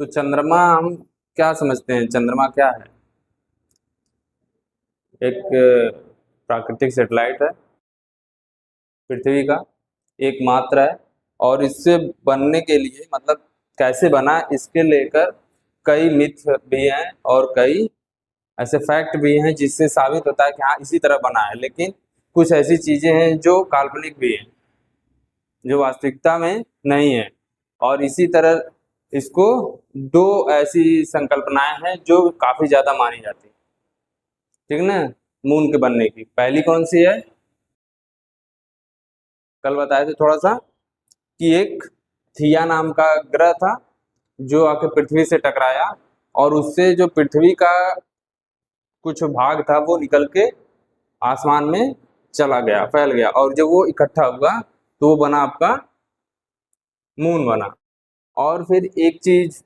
तो चंद्रमा हम क्या समझते हैं? चंद्रमा क्या है? एक प्राकृतिक सैटेलाइट है पृथ्वी का, एकमात्र है। और इससे बनने के लिए मतलब कैसे बना इसके लेकर कई मिथ भी हैं और कई ऐसे फैक्ट भी हैं जिससे साबित होता है कि हाँ इसी तरह बना है। लेकिन कुछ ऐसी चीजें हैं जो काल्पनिक भी हैं, जो वास्तविकता में नहीं है। और इसी तरह इसको दो ऐसी संकल्पनाएं हैं जो काफी ज्यादा मानी जाती है, ठीक ना। मून के बनने की पहली कौन सी है? कल बताए थे थोड़ा सा कि एक थिया नाम का ग्रह था जो आके पृथ्वी से टकराया और उससे जो पृथ्वी का कुछ भाग था वो निकल के आसमान में चला गया, फैल गया, और जब वो इकट्ठा हुआ तो वो बना आपका मून बना। और फिर एक चीज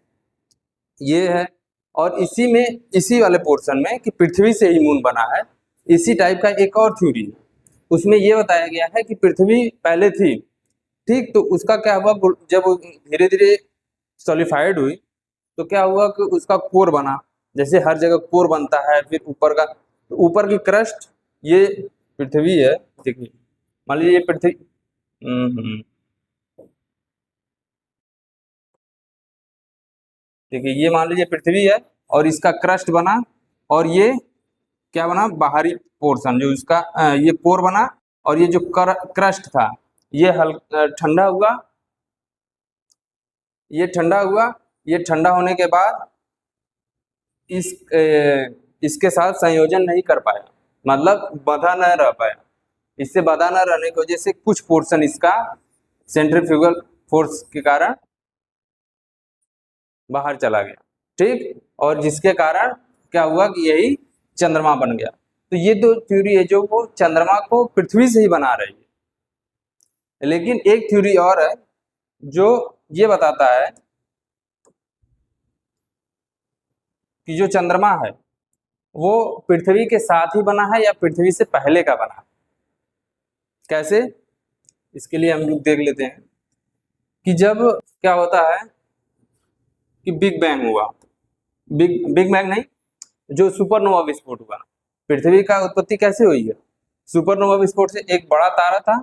ये है, और इसी में इसी वाले पोर्शन में कि पृथ्वी से ही मून बना है, इसी टाइप का एक और थ्योरी है। उसमें ये बताया गया है कि पृथ्वी पहले थी, ठीक, तो उसका क्या हुआ जब धीरे धीरे सॉलिफाइड हुई तो क्या हुआ कि उसका कोर बना। जैसे हर जगह कोर बनता है, फिर ऊपर का, तो ऊपर की क्रस्ट ये पृथ्वी है। देखिए मान लीजिए ये पृथ्वी, देखिए ये मान लीजिए पृथ्वी है और इसका क्रस्ट बना, और ये क्या बना, बाहरी पोर्शन जो इसका ये कोर बना, और ये जो क्रस्ट था ये ठंडा हुआ, ये ठंडा हुआ, ये ठंडा होने के बाद इसके साथ संयोजन नहीं कर पाया, मतलब बंधा न रह पाया। इससे बंधा न रहने की वजह से कुछ पोर्शन इसका सेंट्रीफ्यूगल फोर्स के कारण बाहर चला गया, ठीक, और जिसके कारण क्या हुआ कि यही चंद्रमा बन गया। तो ये दो थ्योरी है जो वो चंद्रमा को पृथ्वी से ही बना रही है। लेकिन एक थ्योरी और है जो ये बताता है कि जो चंद्रमा है वो पृथ्वी के साथ ही बना है या पृथ्वी से पहले का बना है। कैसे? इसके लिए हम लोग देख लेते हैं कि जब क्या होता है कि बिग बैंग हुआ, बिग बैंग नहीं, जो सुपरनोवा विस्फोट हुआ, पृथ्वी का उत्पत्ति कैसे हुई है? सुपरनोवा विस्फोट से एक बड़ा तारा था,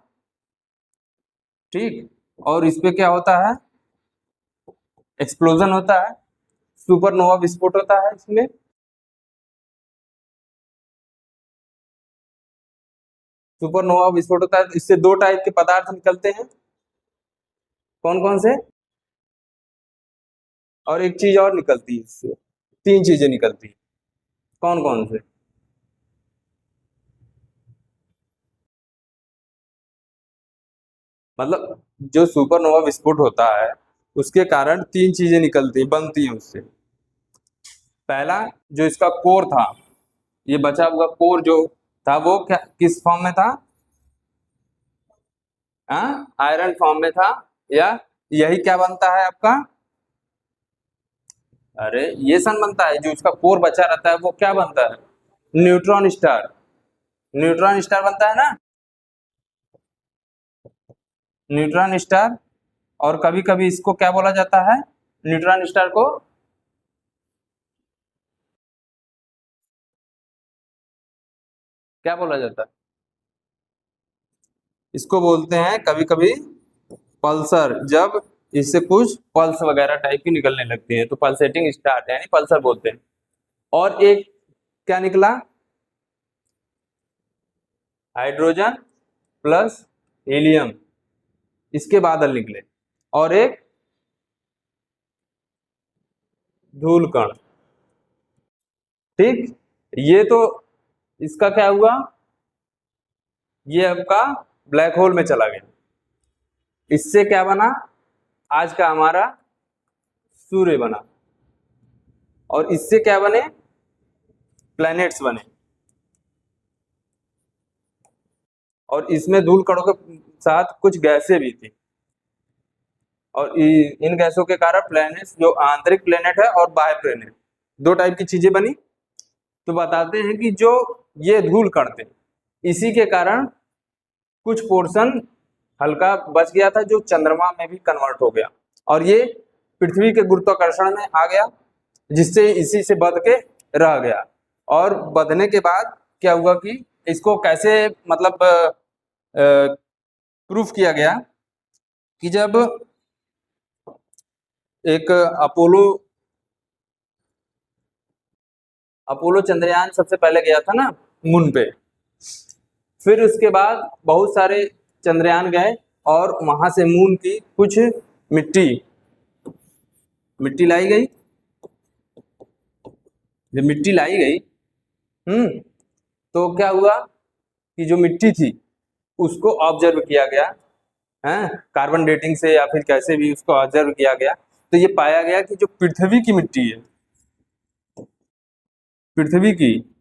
ठीक, और इस पे क्या होता है, एक्सप्लोजन होता है, सुपरनोवा विस्फोट होता है। इसमें सुपरनोवा विस्फोट होता है, इससे दो टाइप के पदार्थ निकलते हैं। कौन कौन से? और एक चीज और निकलती है इससे, तीन चीजें निकलती है। कौन कौन से? मतलब जो सुपरनोवा विस्फोट होता है उसके कारण तीन चीजें निकलती बनती हैं उससे। पहला जो इसका कोर था, ये बचा हुआ कोर जो था वो क्या किस फॉर्म में था? आयरन फॉर्म में था। या यही क्या बनता है आपका, अरे ये सन बनता है, जो इसका कोर बचा रहता है वो क्या बनता है? Neutron star. न्यूट्रॉन स्टार बनता है ना, न्यूट्रॉन स्टार। और कभी कभी इसको क्या बोला जाता है, न्यूट्रॉन स्टार को? क्या बोला जाता है? इसको बोलते हैं कभी कभी पल्सर, जब इससे कुछ पल्स वगैरह टाइप की निकलने लगती है तो पल्सेटिंग स्टार यानी पल्सर बोलते हैं। और एक क्या निकला, हाइड्रोजन प्लस हीलियम, इसके बादल निकले। और एक धूल कण, ठीक। ये तो इसका क्या हुआ, ये आपका ब्लैक होल में चला गया। इससे क्या बना, आज का हमारा सूर्य बना। और इससे क्या बने, प्लैनेट्स बने। और इसमें धूल कणों के साथ कुछ गैसें भी थी, और इन गैसों के कारण प्लैनेट्स, जो आंतरिक प्लैनेट है और बाह्य प्लैनेट, दो टाइप की चीजें बनी। तो बताते हैं कि जो ये धूल कण थे इसी के कारण कुछ पोर्शन हल्का बच गया था जो चंद्रमा में भी कन्वर्ट हो गया। और ये पृथ्वी के गुरुत्वाकर्षण में आ गया, जिससे इसी से बध के रह गया। और बधने के बाद क्या हुआ कि इसको कैसे मतलब प्रूफ किया गया कि जब एक अपोलो चंद्रयान सबसे पहले गया था ना मून पे, फिर उसके बाद बहुत सारे चंद्रयान गए और वहां से मून की कुछ मिट्टी लाई गई। जब मिट्टी लाई गई तो क्या हुआ कि जो मिट्टी थी उसको ऑब्जर्व किया गया है, कार्बन डेटिंग से या फिर कैसे भी उसको ऑब्जर्व किया गया, तो ये पाया गया कि जो पृथ्वी की मिट्टी है, पृथ्वी की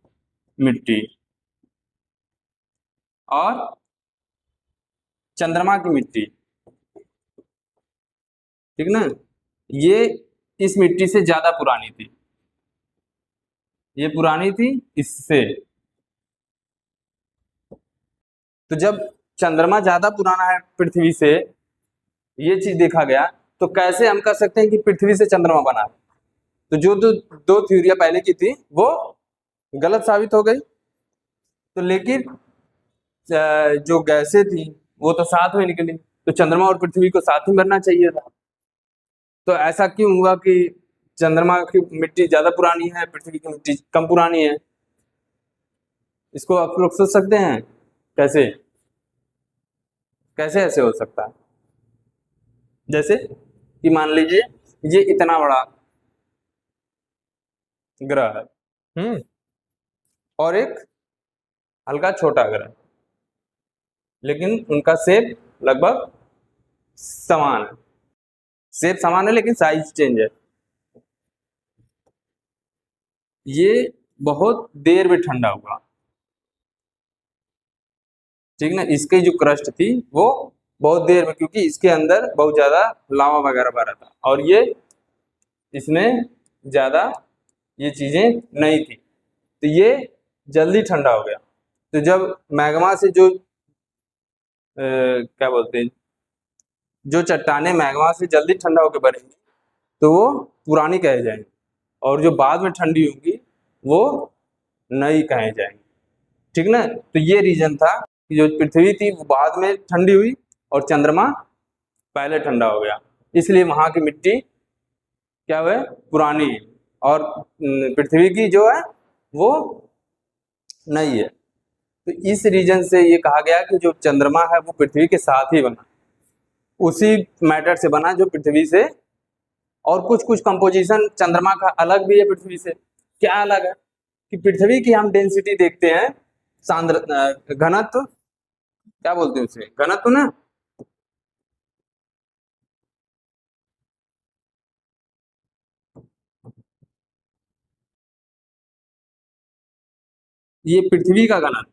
मिट्टी और चंद्रमा की मिट्टी, ठीक ना, ये इस मिट्टी से ज्यादा पुरानी थी, ये पुरानी थी इससे। तो जब चंद्रमा ज्यादा पुराना है पृथ्वी से, ये चीज देखा गया, तो कैसे हम कह सकते हैं कि पृथ्वी से चंद्रमा बना। तो जो दो थ्योरियां पहले की थी वो गलत साबित हो गई। तो लेकिन जो गैसें थी वो तो साथ में निकली, तो चंद्रमा और पृथ्वी को साथ ही बनना चाहिए था। तो ऐसा क्यों हुआ कि चंद्रमा की मिट्टी ज्यादा पुरानी है, पृथ्वी की मिट्टी कम पुरानी है? इसको आप लोग सोच सकते हैं कैसे कैसे ऐसे हो सकता है? जैसे कि मान लीजिए ये इतना बड़ा ग्रह है और एक हल्का छोटा ग्रह, लेकिन उनका शेप लगभग समान है, शेप समान है लेकिन साइज चेंज है। ये बहुत देर में ठंडा हुआ, ठीक ना, इसकी जो क्रस्ट थी वो बहुत देर में, क्योंकि इसके अंदर बहुत ज्यादा लावा वगैरह भरा था और ये इसमें ज्यादा ये चीजें नहीं थी, तो ये जल्दी ठंडा हो गया। तो जब मैग्मा से जो क्या बोलते हैं, जो चट्टाने मैग्मा से जल्दी ठंडा होकर बनेंगी तो वो पुरानी कहे जाएंगी, और जो बाद में ठंडी होंगी वो नई कहे जाएंगी, ठीक ना। तो ये रीजन था कि जो पृथ्वी थी वो बाद में ठंडी हुई और चंद्रमा पहले ठंडा हो गया, इसलिए वहां की मिट्टी क्या हुआ, पुरानी है, और पृथ्वी की जो है वो नई है। तो इस रीजन से ये कहा गया कि जो चंद्रमा है वो पृथ्वी के साथ ही बना, उसी मैटर से बना जो पृथ्वी से, और कुछ कुछ कंपोजिशन चंद्रमा का अलग भी है पृथ्वी से। क्या अलग है कि पृथ्वी की हम डेंसिटी देखते हैं, सांद्र घनत्व, क्या बोलते हैं उसे, घनत्व ना, ये पृथ्वी का घनत्व,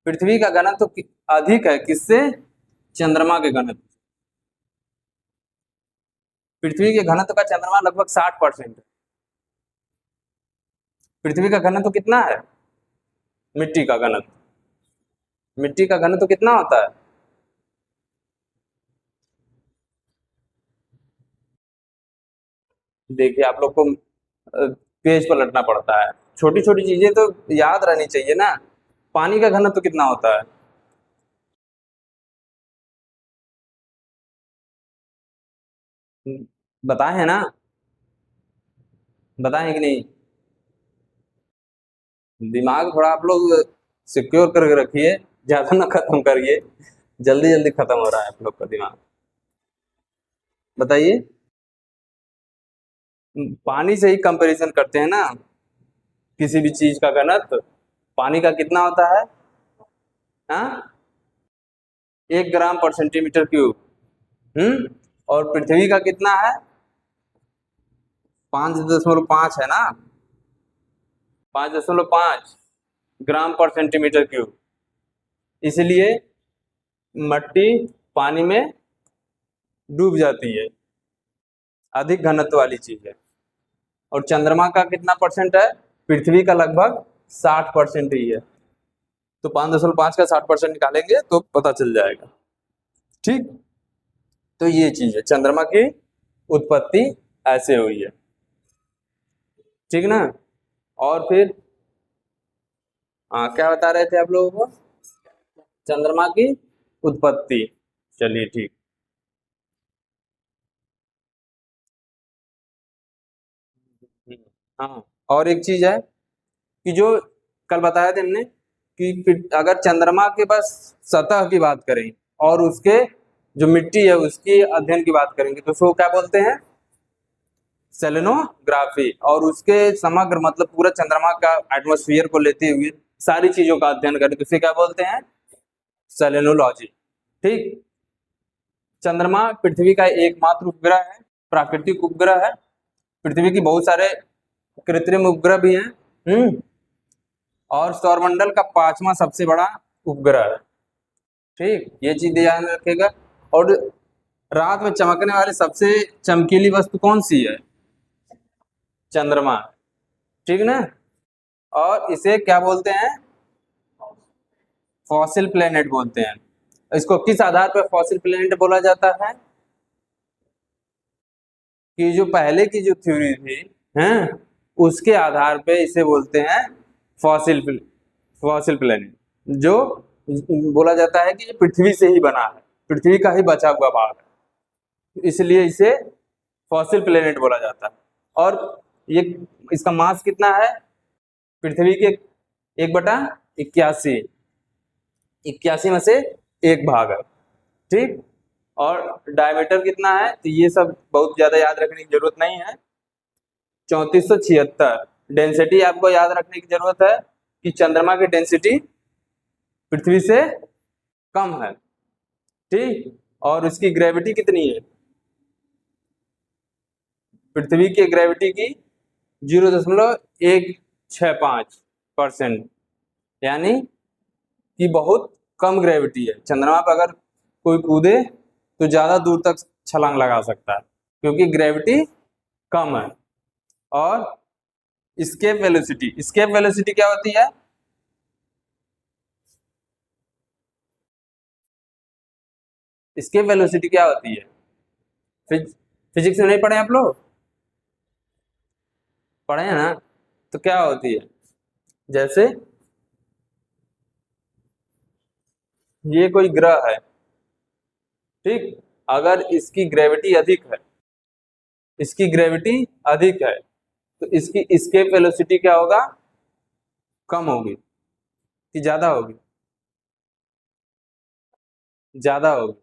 पृथ्वी का घनत्व अधिक है किससे, चंद्रमा के घनत्व। पृथ्वी के घनत्व का चंद्रमा लगभग 60% है। पृथ्वी का घनत्व कितना है, मिट्टी का घनत्व, मिट्टी का घनत्व कितना होता है, देखिए आप लोग को पेज पलटना पड़ता है, छोटी छोटी चीजें तो याद रहनी चाहिए ना। पानी का घनत्व कितना होता है, बताए हैं ना, बताए हैं कि नहीं? दिमाग थोड़ा आप लोग सिक्योर करके रखिए, ज्यादा ना खत्म करिए, जल्दी जल्दी खत्म हो रहा है आप लोग का दिमाग। बताइए, पानी से ही कंपैरिजन करते हैं ना किसी भी चीज का घनत्व। पानी का कितना होता है, हाँ, 1 ग्राम पर सेंटीमीटर क्यूब। और पृथ्वी का कितना है, 5.5 है ना, 5.5 ग्राम पर सेंटीमीटर क्यूब। इसलिए मट्टी पानी में डूब जाती है, अधिक घनत्व वाली चीज है। और चंद्रमा का कितना परसेंट है, पृथ्वी का लगभग 60% ही है। तो 5.5 का 60% निकालेंगे तो पता चल जाएगा। ठीक, तो ये चीज है, चंद्रमा की उत्पत्ति ऐसे हुई है, ठीक ना। और फिर क्या बता रहे थे आप लोगों को, चंद्रमा की उत्पत्ति, चलिए ठीक। हाँ, और एक चीज है कि जो कल बताया थे हमने कि अगर चंद्रमा के बस सतह की बात करें और उसके जो मिट्टी है उसकी अध्ययन की बात करेंगे तो उसको क्या बोलते हैं, सेलेनोग्राफी। और उसके समग्र मतलब पूरा चंद्रमा का एटमॉस्फेयर को लेते हुए सारी चीजों का अध्ययन करें तो उसे क्या बोलते हैं, सेलेनोलॉजी। ठीक, चंद्रमा पृथ्वी का एकमात्र उपग्रह है, प्राकृतिक उपग्रह है। पृथ्वी की बहुत सारे कृत्रिम उपग्रह भी हैं, और सौरमंडल का 5वां सबसे बड़ा उपग्रह है। ठीक, ये चीज ध्यान रखेगा। और रात में चमकने वाली सबसे चमकीली वस्तु कौन सी है, चंद्रमा, ठीक ना। और इसे क्या बोलते हैं, फॉसिल प्लेनेट बोलते हैं। इसको किस आधार पर फॉसिल प्लेनेट बोला जाता है, कि जो पहले की जो थ्योरी थी हैं उसके आधार पे इसे बोलते हैं फॉसिल फॉसिल प्लेनेट, जो बोला जाता है कि ये पृथ्वी से ही बना है, पृथ्वी का ही बचा हुआ भाग है, इसलिए इसे फॉसिल प्लेनेट बोला जाता है। और ये इसका मास कितना है, पृथ्वी के 1/81, 81 में से 1 भाग है। ठीक, और डायमीटर कितना है, तो ये सब बहुत ज्यादा याद रखने की जरूरत नहीं है, 3476। डेंसिटी आपको याद रखने की जरूरत है कि चंद्रमा की डेंसिटी पृथ्वी से कम है। ठीक, और उसकी ग्रेविटी कितनी है, पृथ्वी की ग्रेविटी की 0.165%, यानी कि बहुत कम ग्रेविटी है। चंद्रमा पर अगर कोई कूदे तो ज्यादा दूर तक छलांग लगा सकता है क्योंकि ग्रेविटी कम है। और एस्केप वेलोसिटी, एस्केप वेलोसिटी क्या होती है, एस्केप वेलोसिटी क्या होती है, फिजिक्स में नहीं पढ़े आप लोग, पढ़े हैं ना, तो क्या होती है, जैसे ये कोई ग्रह है, ठीक, अगर इसकी ग्रेविटी अधिक है, इसकी ग्रेविटी अधिक है तो इसकी एस्केप वेलोसिटी क्या होगा, कम होगी कि ज्यादा होगी, ज्यादा होगी।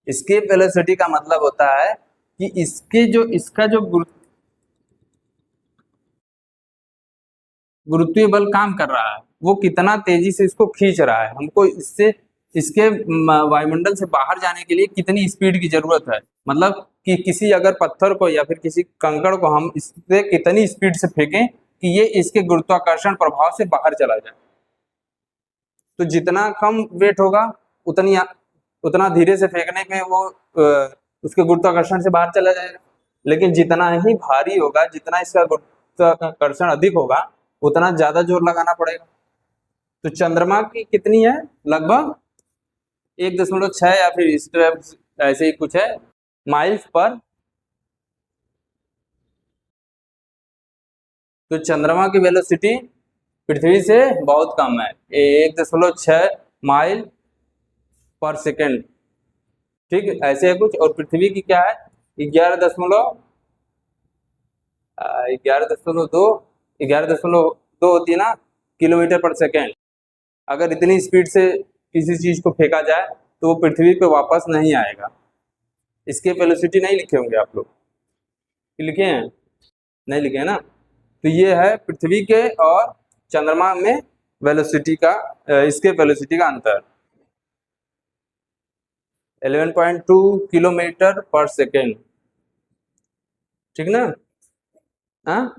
एस्केप वेलोसिटी का मतलब होता है कि इसका जो गुरुत्वीय बल काम कर रहा है वो कितना तेजी से इसको खींच रहा है, हमको इससे इसके वायुमंडल से बाहर जाने के लिए कितनी स्पीड की जरूरत है, मतलब कि किसी अगर पत्थर को या फिर किसी कंकड़ को हम इससे कितनी स्पीड से फेंकें कि ये इसके गुरुत्वाकर्षण प्रभाव से बाहर चला जाए। तो जितना कम वेट होगा उतनी उतना धीरे से फेंकने पे वो उसके गुरुत्वाकर्षण से बाहर चला जाएगा, लेकिन जितना ही भारी होगा, जितना इसका गुरुत्वाकर्षण अधिक होगा उतना ज्यादा जोर लगाना पड़ेगा। तो चंद्रमा की कितनी है, लगभग 1.6 या फिर इस तरह ऐसे ही कुछ है माइल्स पर। तो चंद्रमा की वेलोसिटी पृथ्वी से बहुत कम है, 1.6 माइल पर सेकेंड। ठीक, ऐसे है कुछ। और पृथ्वी की क्या है, 11.2 होती है ना किलोमीटर पर सेकेंड। अगर इतनी स्पीड से किसी चीज को फेंका जाए तो वो पृथ्वी पे वापस नहीं आएगा। इसके वेलोसिटी नहीं लिखे होंगे आप लोग, लिखे हैं, नहीं लिखे हैं ना। तो ये है पृथ्वी के और चंद्रमा में वेलोसिटी का, इसके वेलोसिटी का अंतर, 11.2 किलोमीटर पर सेकेंड, ठीक ना। हाँ,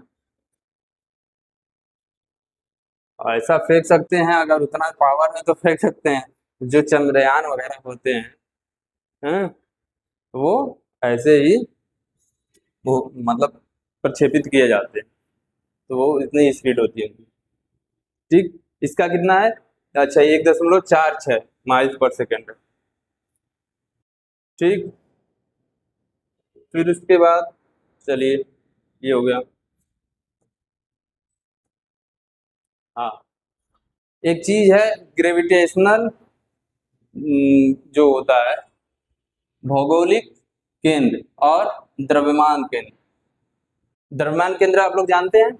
ऐसा फेंक सकते हैं, अगर उतना पावर है तो फेंक सकते हैं। जो चंद्रयान वगैरह होते हैं, हाँ, वो ऐसे ही वो मतलब प्रक्षेपित किए जाते हैं, तो वो इतनी स्पीड होती है। ठीक, इसका कितना है, अच्छा 1.46 माइल पर सेकेंड। ठीक, फिर उसके बाद चलिए ये हो गया। हाँ, एक चीज है ग्रेविटेशनल जो होता है भौगोलिक केंद्र और द्रव्यमान केंद्र। द्रव्यमान केंद्र आप लोग जानते हैं,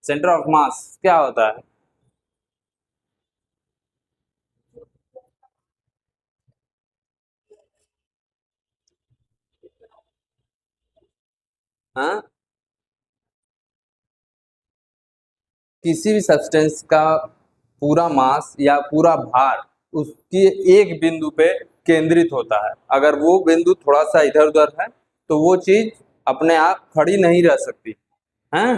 सेंटर ऑफ मास क्या होता है? हाँ, किसी भी सब्सटेंस का पूरा मास या पूरा भार उसके एक बिंदु पे केंद्रित होता है। अगर वो बिंदु थोड़ा सा इधर उधर है तो वो चीज अपने आप खड़ी नहीं रह सकती है।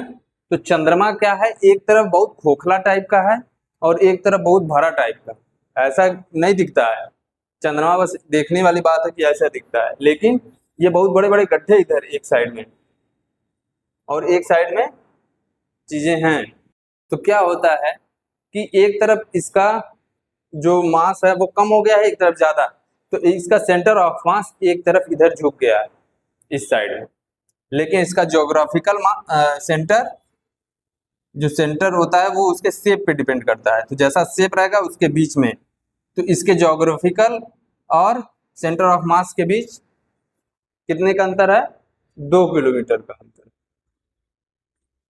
तो चंद्रमा क्या है, एक तरफ बहुत खोखला टाइप का है और एक तरफ बहुत भरा टाइप का, ऐसा नहीं दिखता है। चंद्रमा बस देखने वाली बात है कि ऐसा दिखता है, लेकिन ये बहुत बड़े बड़े गड्ढे इधर एक साइड में और एक साइड में चीजें हैं। तो क्या होता है कि एक तरफ इसका जो मास है वो कम हो गया है, एक तरफ ज्यादा, तो इसका सेंटर ऑफ मास एक तरफ इधर झुक गया है इस साइड में। लेकिन इसका ज्योग्राफिकल सेंटर, जो सेंटर होता है वो उसके शेप पे डिपेंड करता है। तो जैसा शेप रहेगा उसके बीच में, तो इसके ज्योग्राफिकल और सेंटर ऑफ मास के बीच कितने का अंतर है? 2 किलोमीटर का अंतर।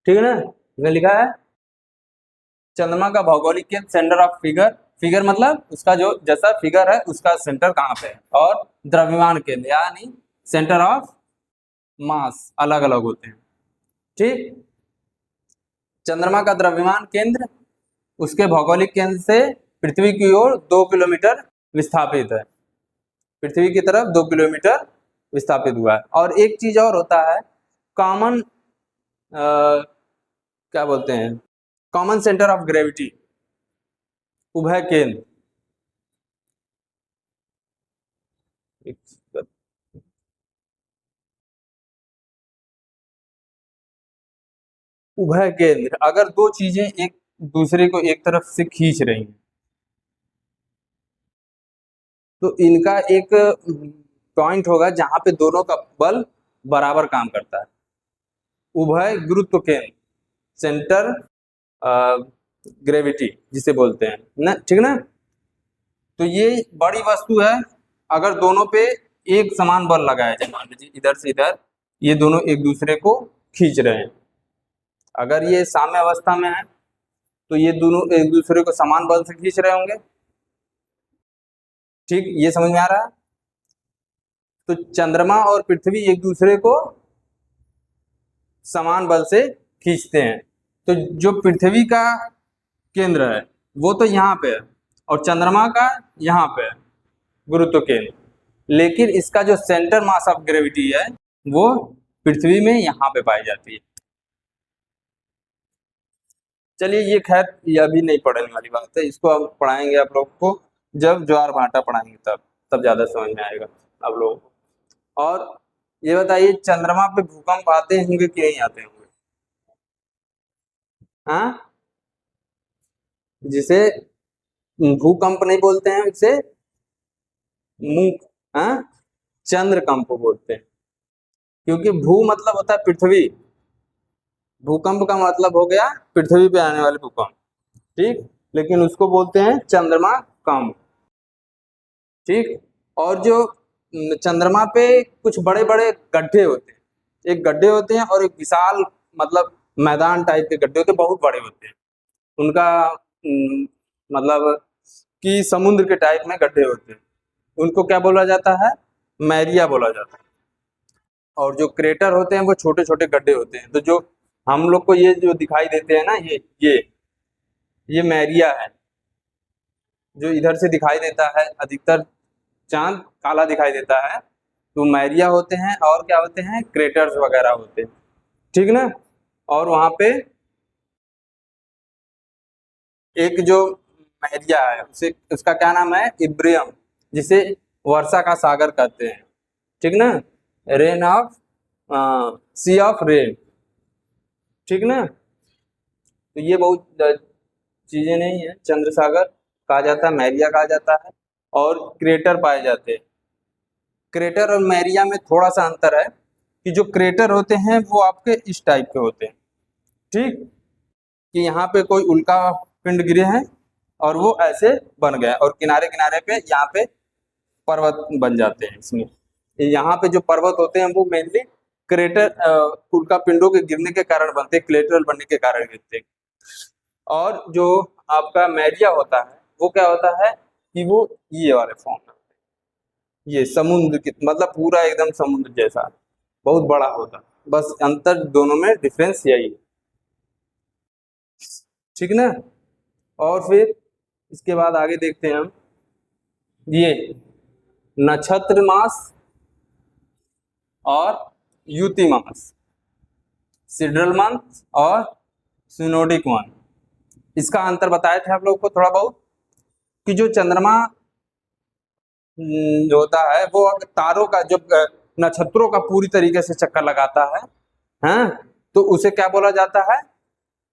ठीक है ना, इसमें लिखा है चंद्रमा का भौगोलिक केंद्र, सेंटर ऑफ फिगर, फिगर मतलब उसका जो जैसा फिगर है उसका सेंटर कहाँ पे है, और द्रव्यमान केंद्र यानी सेंटर ऑफ मास अलग अलग होते हैं। ठीक, चंद्रमा का द्रव्यमान केंद्र उसके भौगोलिक केंद्र से पृथ्वी की ओर 2 किलोमीटर विस्थापित है, पृथ्वी की तरफ 2 किलोमीटर विस्थापित हुआ है। और एक चीज और होता है, कॉमन क्या बोलते हैं, कॉमन सेंटर ऑफ ग्रेविटी, उभय केंद्र। उभय केंद्र, अगर दो चीजें एक दूसरे को एक तरफ से खींच रही हैं तो इनका एक पॉइंट होगा जहां पे दोनों का बल बराबर काम करता है। उभय गुरुत्व केंद्र, सेंटर ग्रेविटी जिसे बोलते हैं ना, ठीक ना। तो ये बड़ी वस्तु है, अगर दोनों पे एक समान बल लगाया जाए, मान लीजिए इधर से इधर ये दोनों एक दूसरे को खींच रहे हैं, अगर ये साम्य अवस्था में है तो ये दोनों एक दूसरे को समान बल से खींच रहे होंगे। ठीक, ये समझ में आ रहा है? तो चंद्रमा और पृथ्वी एक दूसरे को समान बल से खींचते हैं। तो जो पृथ्वी का केंद्र है वो तो यहाँ पे है और चंद्रमा का यहाँ पे है गुरुत्व केंद्र, लेकिन इसका जो सेंटर मास ऑफ ग्रेविटी है वो पृथ्वी में यहाँ पे पाई जाती है। चलिए ये खैर ये अभी नहीं पढ़ने वाली बात है, इसको अब पढ़ाएंगे आप लोग को जब ज्वार भाटा पढ़ाएंगे, तब तब ज्यादा समझ में आएगा आप लोगों को। और ये बताइए चंद्रमा पे भूकंप आते होंगे कि नहीं आते होंगे? हाँ, जिसे भूकंप नहीं बोलते हैं, इसे मूक, हाँ, चंद्रकंप बोलते हैं। क्योंकि भू मतलब होता है पृथ्वी, भूकंप का मतलब हो गया पृथ्वी पे आने वाले भूकंप, ठीक, लेकिन उसको बोलते हैं चंद्रमा कंप। ठीक, और जो चंद्रमा पे कुछ बड़े बड़े गड्ढे होते हैं, एक गड्ढे होते हैं और एक विशाल मतलब मैदान टाइप के गड्ढे होते हैं, बहुत बड़े होते हैं उनका, मतलब कि समुद्र के टाइप में गड्ढे होते हैं, उनको क्या बोला जाता है? मैरिया बोला जाता है। और जो क्रेटर होते हैं वो छोटे छोटे गड्ढे होते हैं। तो जो हम लोग को ये जो दिखाई देते हैं ना, ये मैरिया है, जो इधर से दिखाई देता है, अधिकतर चांद काला दिखाई देता है तो मैरिया होते हैं, और क्या होते हैं? क्रेटर्स वगैरह होते हैं, ठीक ना। और वहां पे एक जो मैरिया है उसे उसका क्या नाम है? इब्रियम, जिसे वर्षा का सागर कहते हैं, ठीक ना, rain off, sea of rain, ठीक ना। तो ये बहुत चीजें नहीं है, चंद्र सागर कहा जाता है, मैरिया कहा जाता है, और क्रेटर पाए जाते हैं। क्रेटर और मैरिया में थोड़ा सा अंतर है कि जो क्रेटर होते हैं वो आपके इस टाइप के होते हैं, ठीक, कि यहाँ पे कोई उल्का पिंड गिरे हैं और वो ऐसे बन गया और किनारे किनारे पे यहाँ पे पर्वत बन जाते हैं। इसमें यहाँ पे जो पर्वत होते हैं वो मेनली क्रेटर उल्का पिंडों के गिरने के कारण बनते हैं, क्रेटर बनने के कारण गिरते हैं। और जो आपका मैरिया होता है वो क्या होता है कि वो ये वाले फॉर्म में, ये समुद्र की मतलब पूरा एकदम समुद्र जैसा बहुत बड़ा होता है, बस अंतर दोनों में डिफरेंस यही है, ठीक ना। और फिर इसके बाद आगे देखते हैं हम ये नक्षत्र मास और युति मास, सिड्रल मंथ और सिनोडिक मंथ। इसका अंतर बताए थे आप लोग को थोड़ा बहुत कि जो चंद्रमा जो होता है वो तारों का जो नक्षत्रों का पूरी तरीके से चक्कर लगाता है, हैं, तो उसे क्या बोला जाता है,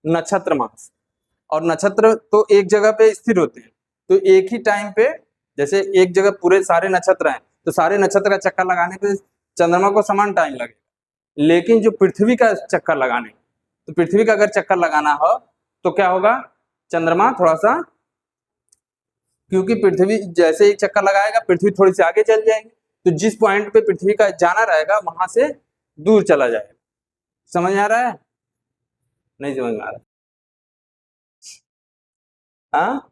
नक्षत्र मास। और नक्षत्र तो एक जगह पे स्थिर होते हैं, तो एक ही टाइम पे जैसे एक जगह पूरे सारे नक्षत्र हैं तो सारे नक्षत्र का चक्कर लगाने पे चंद्रमा को समान टाइम लगेगा, लेकिन जो पृथ्वी का चक्कर लगाने, तो पृथ्वी का अगर चक्कर लगाना हो तो क्या होगा, चंद्रमा थोड़ा सा, क्योंकि पृथ्वी जैसे एक चक्कर लगाएगा पृथ्वी थोड़ी सी आगे चल जाएगी, तो जिस पॉइंट पे पृथ्वी का जाना रहेगा वहां से दूर चला जाएगा। समझ आ रहा है, नहीं समझ में आ रहा, हाँ,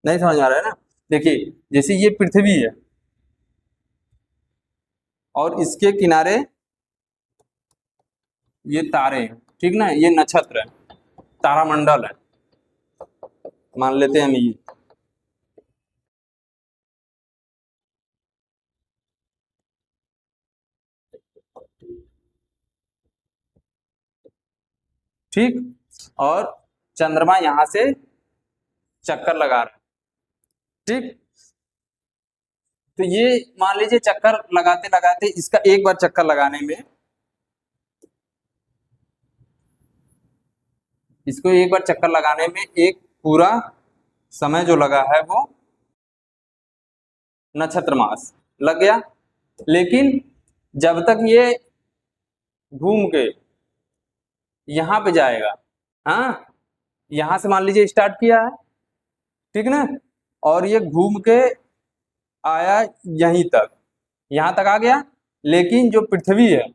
नहीं समझ आ रहा है ना। देखिए जैसे ये पृथ्वी है और इसके किनारे ये तारे हैं, ठीक ना, ये नक्षत्र है, तारामंडल है, मान लेते हैं हम ये, ठीक, और चंद्रमा यहां से चक्कर लगा रहा है, ठीक। तो ये मान लीजिए चक्कर लगाते लगाते इसका एक बार चक्कर लगाने में, इसको एक बार चक्कर लगाने में एक पूरा समय जो लगा है वो नक्षत्र मास लग गया। लेकिन जब तक ये घूम के यहाँ पे जाएगा, हाँ, यहां से मान लीजिए स्टार्ट किया है, ठीक ना, और ये घूम के आया यहीं तक, यहां तक आ गया, लेकिन जो पृथ्वी है,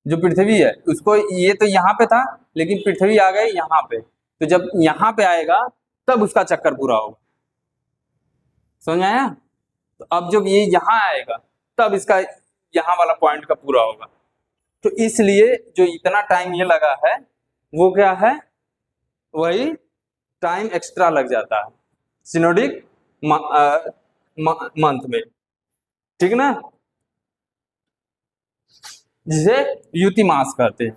जो पृथ्वी है उसको, ये तो यहाँ पे था लेकिन पृथ्वी आ गई यहाँ पे, तो जब यहाँ पे आएगा तब उसका चक्कर पूरा होगा। समझ आया, तो अब जब ये यहाँ आएगा तब इसका यहाँ वाला पॉइंट का पूरा होगा। तो इसलिए जो इतना टाइम ये लगा है वो क्या है, वही टाइम एक्स्ट्रा लग जाता है सिनोडिक मंथ में, ठीक ना, जिसे युति मास कहते हैं।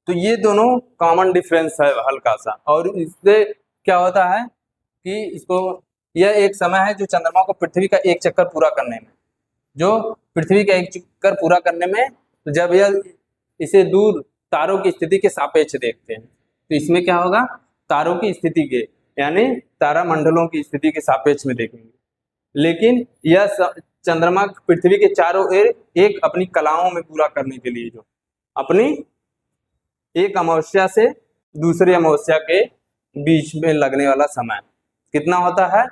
तो ये दोनों कॉमन डिफरेंस है हल्का सा, और इससे क्या होता है कि इसको, यह एक समय है जो चंद्रमा को पृथ्वी का एक चक्कर पूरा करने में, जो पृथ्वी का एक चक्कर पूरा करने में, जब यह इसे दूर तारों की स्थिति के सापेक्ष देखते हैं तो इसमें क्या होगा, तारों की स्थिति के यानी तारामंडलों की स्थिति के सापेक्ष में देखेंगे। लेकिन यह चंद्रमा पृथ्वी के चारों ओर एक अपनी कलाओं में पूरा करने के लिए, जो अपनी एक अमावस्या से दूसरी अमावस्या के बीच में लगने वाला समय कितना होता है,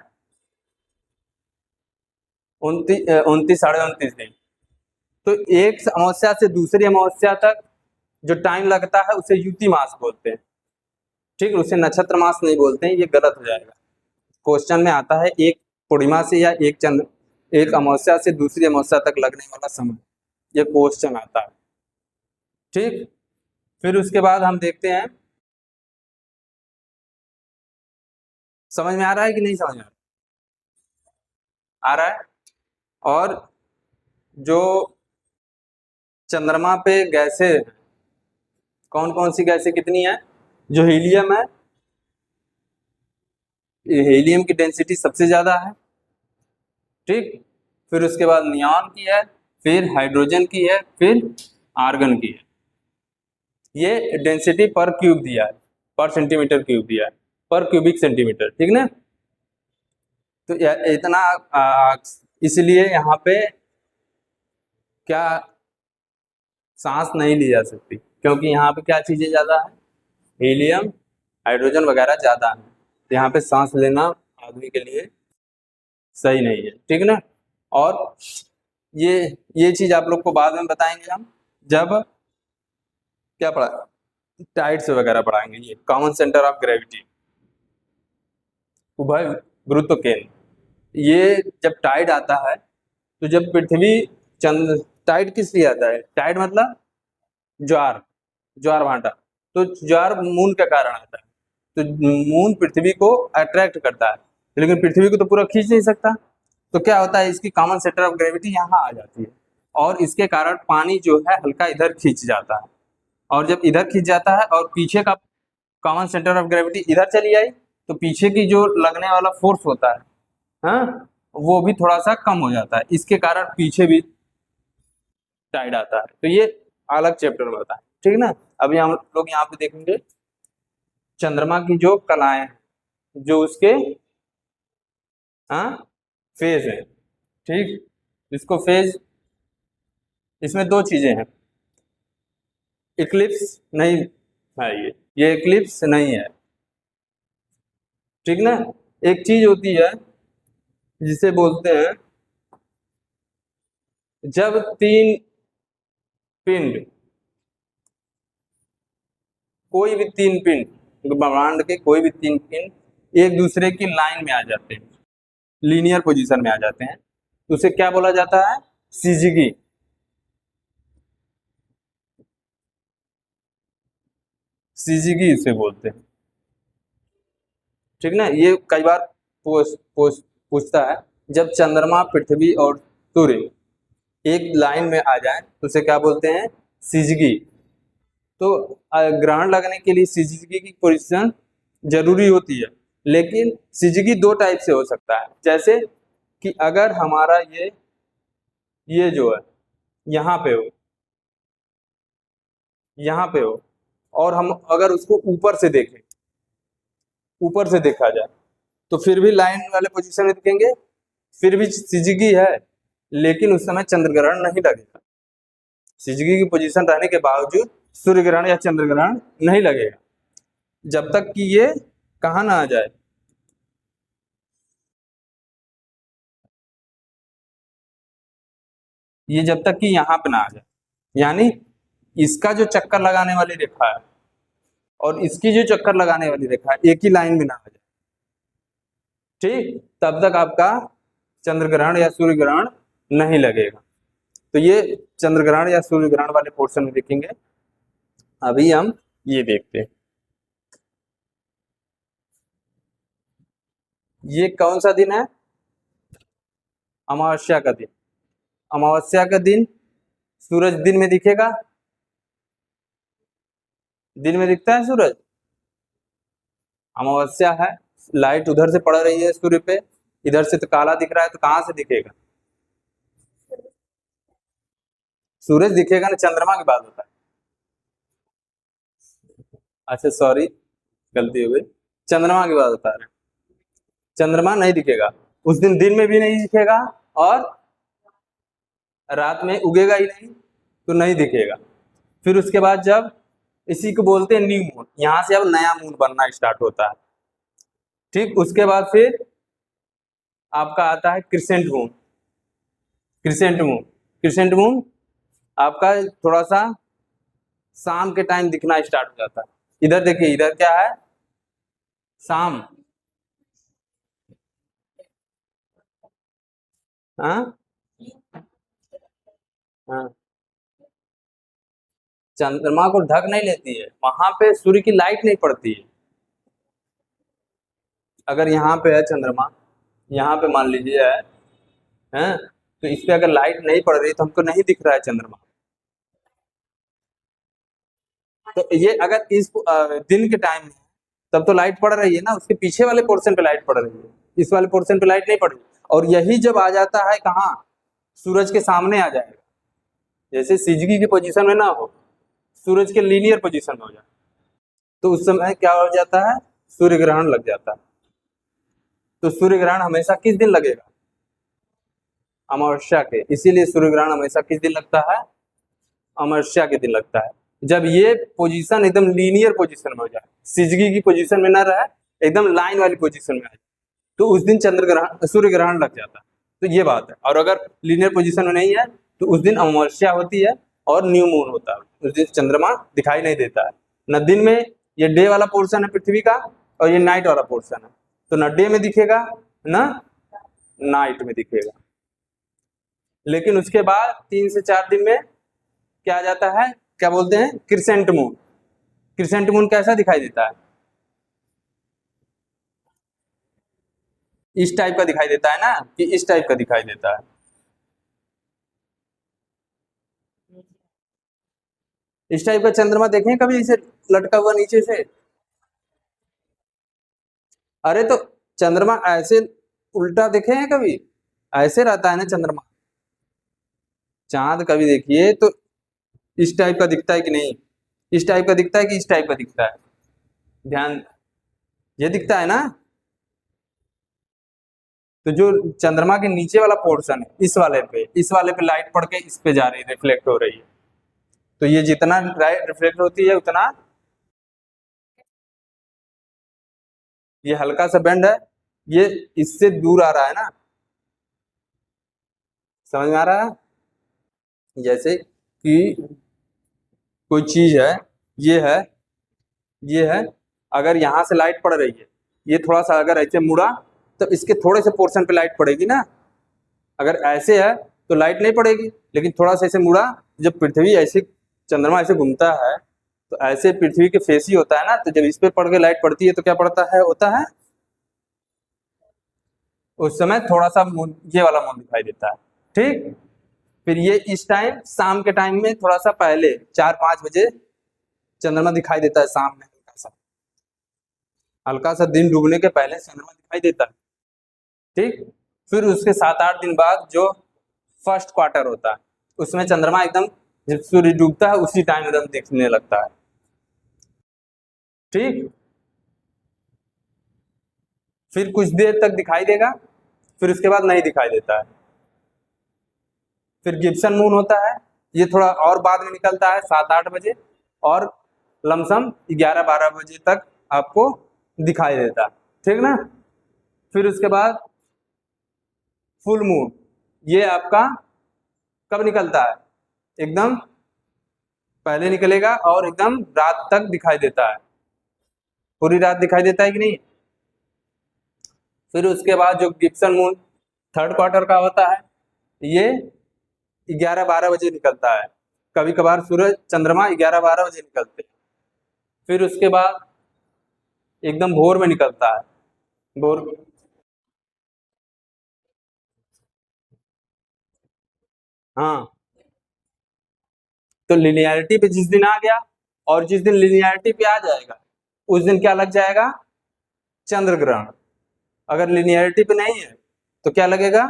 29 साढ़े 29 दिन। तो एक अमावस्या से दूसरी अमावस्या तक जो टाइम लगता है उसे युति मास बोलते हैं, ठीक है, उसे नक्षत्र मास नहीं बोलते हैं, ये गलत हो जाएगा। क्वेश्चन में आता है एक पूर्णिमा से या एक अमावस्या से दूसरी अमावस्या तक लगने वाला समय, ये क्वेश्चन आता है, ठीक। फिर उसके बाद हम देखते हैं, समझ में आ रहा है कि नहीं समझ में आ रहा है। और जो चंद्रमा पे गैसें, कौन कौन सी गैसें कितनी है, जो हीलियम है, हीलियम की डेंसिटी सबसे ज्यादा है, ठीक। फिर उसके बाद नियॉन की है, फिर हाइड्रोजन की है, फिर आर्गन की है। ये डेंसिटी पर क्यूब दिया है, पर सेंटीमीटर क्यूब दिया है, पर क्यूबिक सेंटीमीटर, ठीक ना। तो इतना इसलिए यहाँ पे क्या सांस नहीं ली जा सकती, क्योंकि यहाँ पे क्या चीजें ज्यादा है, हीलियम, हाइड्रोजन वगैरह ज्यादा है, तो यहाँ पे सांस लेना आदमी के लिए सही नहीं है, ठीक ना। और ये ये चीज आप लोग को बाद में बताएंगे हम, जब क्या पढ़ा, टाइड्स वगैरह पढ़ाएंगे। ये कॉमन सेंटर ऑफ ग्रेविटी, उभय गुरुत्व केंद्र, ये जब टाइड आता है, तो जब पृथ्वी चंद्र, टाइड किस लिए आता है, टाइड मतलब ज्वार, ज्वार भाटा, तो ज्वार मून के कारण आता है, तो मून पृथ्वी को अट्रैक्ट करता है, लेकिन पृथ्वी को तो पूरा खींच नहीं सकता, तो क्या होता है, इसकी कॉमन सेंटर ऑफ ग्रेविटी यहाँ आ जाती है, और इसके कारण पानी जो है हल्का इधर खींच जाता है, और जब इधर खींच जाता है और पीछे का कॉमन सेंटर ऑफ ग्रेविटी इधर चली आई, तो पीछे की जो लगने वाला फोर्स होता है, हाँ, वो भी थोड़ा सा कम हो जाता है, इसके कारण पीछे भी टाइड आता है। तो ये अलग चैप्टर में होता है, ठीक ना। अभी हम लोग यहाँ पे देखेंगे चंद्रमा की जो कलाएं हैं, जो उसके हाँ फेज है, ठीक। इसको फेज, इसमें दो चीजें हैं, इक्लिप्स नहीं है, ये इक्लिप्स नहीं है, ठीक ना। एक चीज होती है जिसे बोलते हैं, जब तीन पिंड, कोई भी तीन पिंड, ब्रह्मांड के कोई भी तीन पिंड एक दूसरे की लाइन में आ जाते हैं, लीनियर पोजीशन में आ जाते हैं, तो उसे क्या बोला जाता है, सीजीगी, सीजीगी इसे बोलते हैं, ठीक ना। ये कई बार पूछता है, जब चंद्रमा, पृथ्वी और सूर्य एक लाइन में आ जाए तो उसे क्या बोलते हैं, सीजीगी। तो ग्रहण लगने के लिए सीजीगी की पोजीशन जरूरी होती है, लेकिन सीजीगी दो टाइप से हो सकता है, जैसे कि अगर हमारा ये जो है यहाँ पे हो, यहाँ पे हो, और हम अगर उसको ऊपर से देखें, ऊपर से देखा जाए, तो फिर भी लाइन वाले पोजीशन में दिखेंगे, फिर भी सीजीगी है, लेकिन उस समय चंद्र ग्रहण नहीं लगेगा, सीजीगी की पोजीशन रहने के बावजूद सूर्य ग्रहण या चंद्र ग्रहण नहीं लगेगा, जब तक कि ये कहाँ ना आ जाए, ये जब तक कि यहाँ पे ना आ जाए, यानी इसका जो चक्कर लगाने वाली रेखा है और इसकी जो चक्कर लगाने वाली रेखा है एक ही लाइन में ना आ जाए, ठीक, तब तक आपका चंद्र ग्रहण या सूर्य ग्रहण नहीं लगेगा। तो ये चंद्र ग्रहण या सूर्य ग्रहण वाले पोर्शन में देखेंगे, अभी हम ये देखते हैं। ये कौन सा दिन है, अमावस्या का दिन, अमावस्या का दिन सूरज दिन में दिखेगा, दिन में दिखता है सूरज, अमावस्या है, लाइट उधर से पड़ रही है सूर्य पे, इधर से तो काला दिख रहा है, तो कहां से दिखेगा, सूरज दिखेगा ना, चंद्रमा की बात होता है, अच्छा सॉरी गलती हो गई, चंद्रमा की बात बता रहे हैं, चंद्रमा नहीं दिखेगा उस दिन में भी नहीं दिखेगा, और रात में उगेगा ही नहीं, तो नहीं दिखेगा। फिर उसके बाद जब, इसी को बोलते हैं न्यू मून, यहां से अब नया मून बनना स्टार्ट होता है, ठीक। उसके बाद फिर आपका आता है crescent moon, crescent moon, crescent moon आपका थोड़ा सा शाम के टाइम दिखना स्टार्ट हो जाता है, इधर देखिए, इधर क्या है, शाम, हाँ हाँ, चंद्रमा को ढक नहीं लेती है, वहां पे सूर्य की लाइट नहीं पड़ती है, अगर यहाँ पे है चंद्रमा, यहाँ पे मान लीजिए है, तो इस पे अगर लाइट नहीं पड़ रही तो हमको नहीं दिख रहा है चंद्रमा, तो ये अगर इस दिन के टाइम में, तब तो लाइट पड़ रही है ना, उसके पीछे वाले पोर्शन पे लाइट पड़ रही है, इस वाले पोर्शन पे लाइट नहीं पड़ रही, और यही जब आ जाता है कहाँ, सूरज के सामने आ जाएगा, जैसे सीजीगी की पोजीशन में ना हो, सूरज के लीनियर पोजीशन में हो जाए, तो उस समय क्या हो जाता है, सूर्य ग्रहण लग जाता है। तो सूर्य ग्रहण हमेशा किस दिन लगेगा, अमावस्या के, इसीलिए सूर्य ग्रहण हमेशा किस दिन लगता है, अमावस्या के दिन लगता है। जब ये पोजीशन एकदम लीनियर पोजीशन में हो जाए, सिजगी की पोजीशन में ना रहे, एकदम लाइन वाली पोजीशन में आए, तो उस दिन चंद्र ग्रहण सूर्य ग्रहण लग जाता है। तो ये बात है। और अगर लीनियर पोजीशन में नहीं है तो उस दिन अमावस्या होती है और न्यू मून होता है, उस दिन चंद्रमा दिखाई नहीं देता है। न दिन में ये डे वाला पोर्शन है पृथ्वी का, और ये नाइट वाला पोर्शन है, तो न डे में दिखेगा न नाइट में दिखेगा। लेकिन उसके बाद 3 से 4 दिन में क्या आ जाता है, क्या बोलते हैं, क्रिसेंट मून। क्रिसेंट मून कैसा दिखाई देता है, इस टाइप का दिखाई देता है ना, कि इस टाइप का दिखाई देता है। इस टाइप का चंद्रमा देखें कभी, इसे लटका हुआ नीचे से? अरे तो चंद्रमा ऐसे उल्टा देखे हैं कभी, ऐसे रहता है ना चंद्रमा। चांद कभी देखिए तो इस टाइप का दिखता है कि नहीं, इस टाइप का दिखता है कि इस टाइप का दिखता है, ध्यान, ये दिखता है ना। तो जो चंद्रमा के नीचे वाला पोर्शन है, इस वाले पे लाइट पड़ के इस पे जा रही है, रिफ्लेक्ट हो रही है। तो ये जितना लाइट रिफ्लेक्ट होती है उतना, ये हल्का सा बेंड है, ये इससे दूर आ रहा है ना, समझ में आ रहा है? जैसे कि कोई चीज है, ये है, ये है, अगर यहाँ से लाइट पड़ रही है, ये थोड़ा सा अगर ऐसे मुड़ा तो इसके थोड़े से पोर्शन पे लाइट पड़ेगी ना। अगर ऐसे है तो लाइट नहीं पड़ेगी, लेकिन थोड़ा सा ऐसे मुड़ा, जब पृथ्वी ऐसे, चंद्रमा ऐसे घूमता है तो ऐसे पृथ्वी के फेस ही होता है ना, तो जब इस पे पड़ के लाइट पड़ती है तो क्या पड़ता है, होता है उस समय थोड़ा सा ये वाला मून दिखाई देता है। ठीक, फिर ये इस टाइम शाम के टाइम में थोड़ा सा पहले 4-5 बजे चंद्रमा दिखाई देता है, शाम में हल्का सा दिन डूबने के पहले चंद्रमा दिखाई देता है। ठीक, फिर उसके 7-8 दिन बाद जो फर्स्ट क्वार्टर होता है, उसमें चंद्रमा एकदम जब सूर्य डूबता है उसी टाइम एकदम दिखने लगता है। ठीक, फिर कुछ देर तक दिखाई देगा, फिर उसके बाद नहीं दिखाई देता है। फिर गिब्सन मून होता है, ये थोड़ा और बाद में निकलता है 7-8 बजे, और लमसम 11-12 बजे तक आपको दिखाई देता है। ठीक ना, फिर उसके बाद फुल मून, ये आपका कब निकलता है, एकदम पहले निकलेगा और एकदम रात तक दिखाई देता है, पूरी रात दिखाई देता है कि नहीं। फिर उसके बाद जो गिब्सन मून थर्ड क्वार्टर का होता है, ये 11-12 बजे निकलता है, कभी कभार सूरज चंद्रमा 11-12 बजे निकलते हैं। फिर उसके बाद एकदम भोर में निकलता है, भोर, हाँ। तो लिनियरिटी पे जिस दिन आ गया, और जिस दिन लिनियरिटी पे आ जाएगा उस दिन क्या लग जाएगा, चंद्र ग्रहण। अगर लिनियरिटी पे नहीं है तो क्या लगेगा,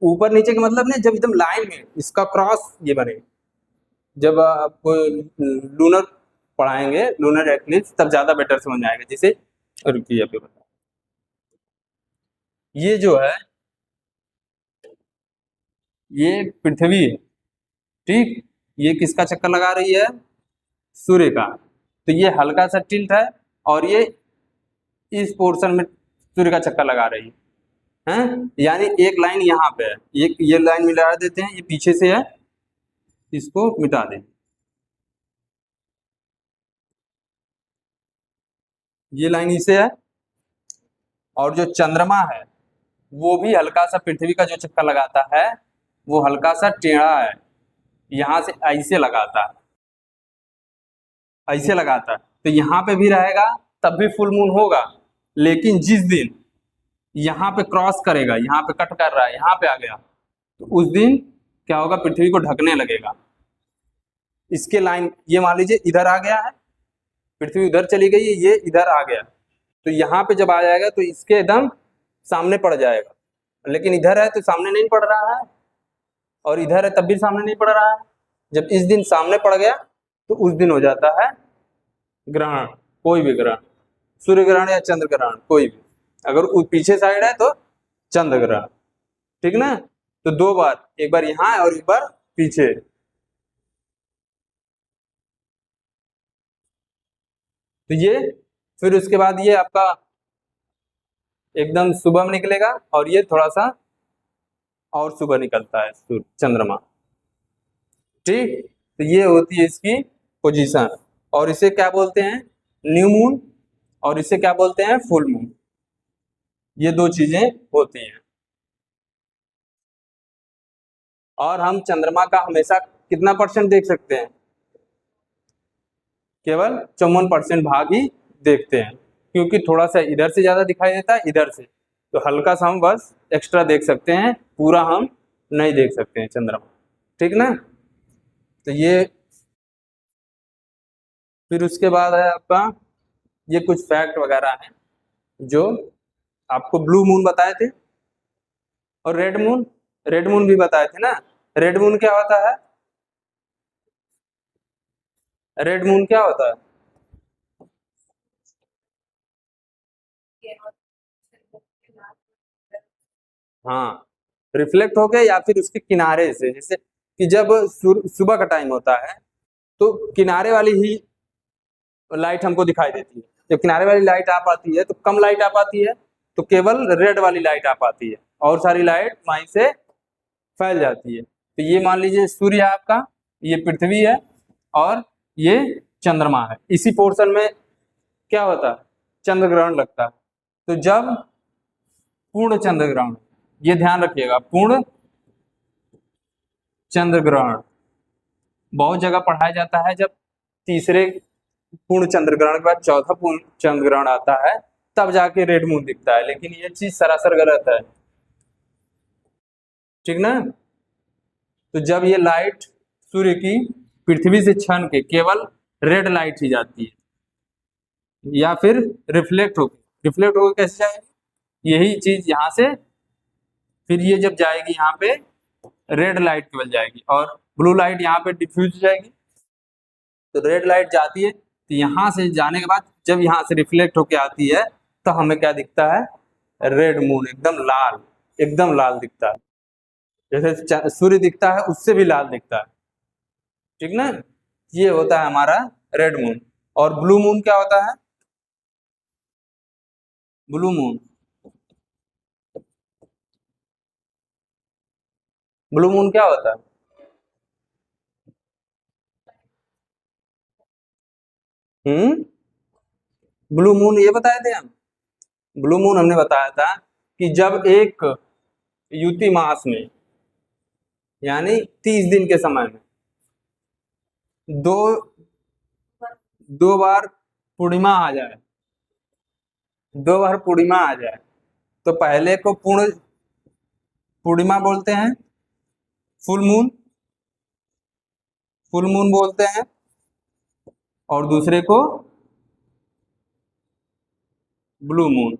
ऊपर नीचे का मतलब नहीं, जब एकदम लाइन में इसका क्रॉस ये बने, जब आपको लूनर पढ़ाएंगे, लूनर एक्लिप्स, तब ज्यादा बेटर समझ में आएगा। जैसे रुकिए अभी बता, ये जो है ये पृथ्वी है, ठीक, ये किसका चक्कर लगा रही है, सूर्य का। तो ये हल्का सा टिल्ट है, और ये इस पोर्शन में सूर्य का चक्कर लगा रही है, यानी एक लाइन यहाँ पे है, ये लाइन मिला देते हैं, ये पीछे से है, इसको मिटा दें, ये लाइन इसे है। और जो चंद्रमा है वो भी हल्का सा पृथ्वी का जो चक्कर लगाता है वो हल्का सा टेढ़ा है, यहाँ से ऐसे लगाता है, ऐसे लगाता है, तो यहाँ पे भी रहेगा तब भी फुल मून होगा। लेकिन जिस दिन यहाँ पे क्रॉस करेगा, यहाँ पे कट कर रहा है, यहाँ पे आ गया, तो उस दिन क्या होगा, पृथ्वी को ढकने लगेगा। इसके लाइन ये मान लीजिए इधर आ गया है, पृथ्वी उधर चली गई है, ये इधर आ गया, तो यहाँ पे जब आ जाएगा तो इसके एकदम सामने पड़ जाएगा। लेकिन इधर है तो सामने नहीं पड़ रहा है, और इधर है तब भी सामने नहीं पड़ रहा है। जब इस दिन सामने पड़ गया तो उस दिन हो जाता है ग्रहण, कोई भी ग्रहण, सूर्य ग्रहण या चंद्र ग्रहण कोई भी। अगर पीछे साइड है तो चंद्र ग्रहण, ठीक ना। तो 2 बार, एक बार यहाँ और एक बार पीछे। तो ये फिर उसके बाद ये आपका एकदम सुबह में निकलेगा और ये थोड़ा सा और सुबह निकलता है सूर्य चंद्रमा, ठीक। तो ये होती है इसकी पोजीशन, और इसे क्या बोलते हैं, न्यू मून, और इसे क्या बोलते हैं, फुल मून। ये 2 चीजें होती हैं। और हम चंद्रमा का हमेशा कितना % देख सकते हैं, केवल 54% भाग ही देखते हैं, क्योंकि थोड़ा सा इधर से ज्यादा दिखाई देता है, इधर से, तो हल्का सा हम बस एक्स्ट्रा देख सकते हैं, पूरा हम नहीं देख सकते हैं चंद्रमा, ठीक ना। तो ये फिर उसके बाद है आपका, ये कुछ फैक्ट वगैरह हैं जो आपको ब्लू मून बताए थे, और रेड मून भी बताए थे ना। रेड मून क्या होता है, रेड मून क्या होता है, हाँ, रिफ्लेक्ट होके या फिर उसके किनारे से, जैसे कि जब सुबह का टाइम होता है तो किनारे वाली ही लाइट हमको दिखाई देती है। जब किनारे वाली लाइट आ पाती है तो कम लाइट आ पाती है, तो केवल रेड वाली लाइट आ पाती है, और सारी लाइट वहीं से फैल जाती है। तो ये मान लीजिए सूर्य है आपका, ये पृथ्वी है, और ये चंद्रमा है। इसी पोर्शन में क्या होता है, चंद्र ग्रहण लगता है। तो जब पूर्ण चंद्र ग्रहण, ये ध्यान रखिएगा, पूर्ण चंद्र ग्रहण बहुत जगह पढ़ाया जाता है। जब तीसरे पूर्ण चंद्र ग्रहण के बाद चौथा पूर्ण चंद्र ग्रहण आता है, तब जाके रेड मून दिखता है, लेकिन ये चीज सरासर गलत है, ठीक ना। तो जब ये लाइट सूर्य की पृथ्वी से छन के केवल रेड लाइट ही जाती है, या फिर रिफ्लेक्ट होकर कैसे जाएगी, यही चीज यहाँ से, फिर ये जब जाएगी यहाँ पे रेड लाइट केवल जाएगी, और ब्लू लाइट यहाँ पे डिफ्यूज हो जाएगी। तो रेड लाइट जाती है, तो यहाँ से जाने के बाद जब यहाँ से रिफ्लेक्ट होके आती है, तो हमें क्या दिखता है, रेड मून, एकदम लाल दिखता है, जैसे सूर्य दिखता है उससे भी लाल दिखता है, ठीक ना। ये होता है हमारा रेड मून। और ब्लू मून क्या होता है, ब्लू मून, ब्लू मून क्या होता है, ब्लू मून ये बताए थे हम। ब्लू मून हमने बताया था कि जब एक युति मास में, यानी 30 दिन के समय में दो दो बार पूर्णिमा आ जाए, 2 बार पूर्णिमा आ जाए, तो पहले को पूर्ण पूर्णिमा बोलते हैं, फुल मून बोलते हैं, और दूसरे को ब्लू मून।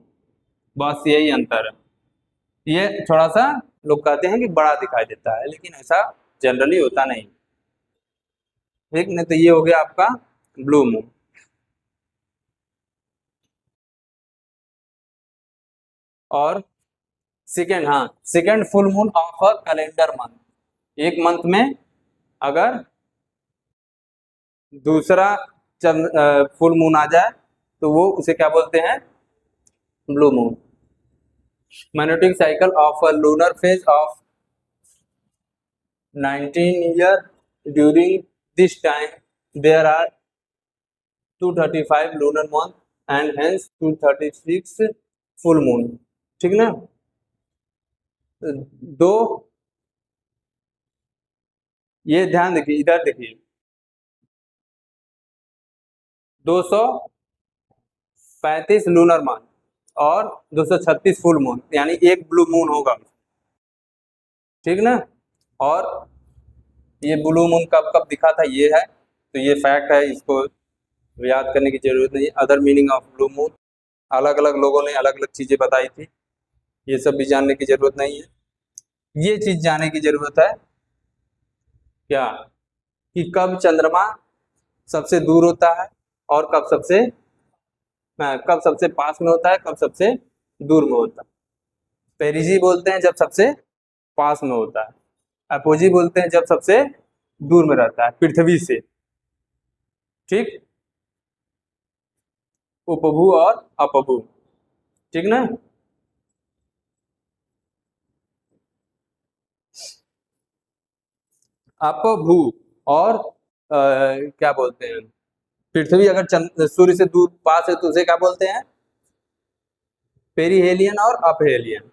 बस यही अंतर है। ये थोड़ा सा लोग कहते हैं कि बड़ा दिखाई देता है, लेकिन ऐसा जनरली होता नहीं, ठीक नहीं। तो ये हो गया आपका ब्लू मून। और सेकेंड, हाँ, second full moon of a calendar month, एक मंथ में अगर दूसरा फुल मून आ जाए तो वो उसे क्या बोलते हैं, blue moon. Magnetic cycle of a lunar phase of 19 year, during this time there are 235 lunar month and hence 236 full moon, ठीक ना। दो, ये ध्यान देखिए, इधर देखिए, 235 लूनर मंथ और 236 फुल मून, यानी एक ब्लू मून होगा, ठीक ना। और ये ब्लू मून कब कब दिखा था ये है, तो ये फैक्ट है, इसको याद करने की जरूरत नहीं है। Other meaning of blue moon, अलग अलग लोगों ने अलग अलग चीजें बताई थी, ये सब भी जानने की जरूरत नहीं है। ये चीज जानने की जरूरत है क्या, कि कब चंद्रमा सबसे दूर होता है और कब सबसे पास में होता है, कब सबसे दूर में होता है। पेरिजी बोलते हैं जब सबसे पास में होता है, अपोजी बोलते हैं जब सबसे दूर में रहता है पृथ्वी से। ठीक, उपभू और अपभू, ठीक ना। अपभू और क्या बोलते हैं, पृथ्वी अगर सूर्य से दूर पास है तो उसे क्या बोलते हैं, पेरीहेलियन और अपहेलियन।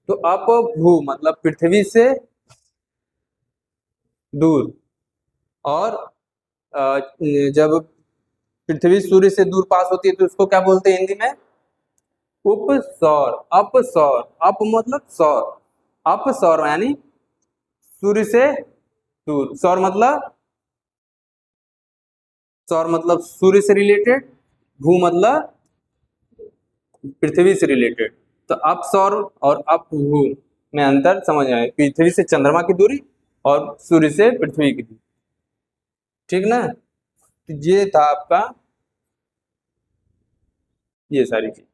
तो अपभू मतलब पृथ्वी से दूर, और जब पृथ्वी सूर्य से दूर पास होती है तो उसको क्या बोलते हैं हिंदी में, उपसौर। अपसौर, अप मतलब सौर, अपसौर यानी सूर्य से दूर। सौर मतलब सूर्य से रिलेटेड, भू मतलब पृथ्वी से रिलेटेड। तो अपसौर और अपभू में अंतर समझ आए, पृथ्वी से चंद्रमा की दूरी और सूर्य से पृथ्वी की दूरी, ठीक ना। तो ये था आपका ये सारी चीज।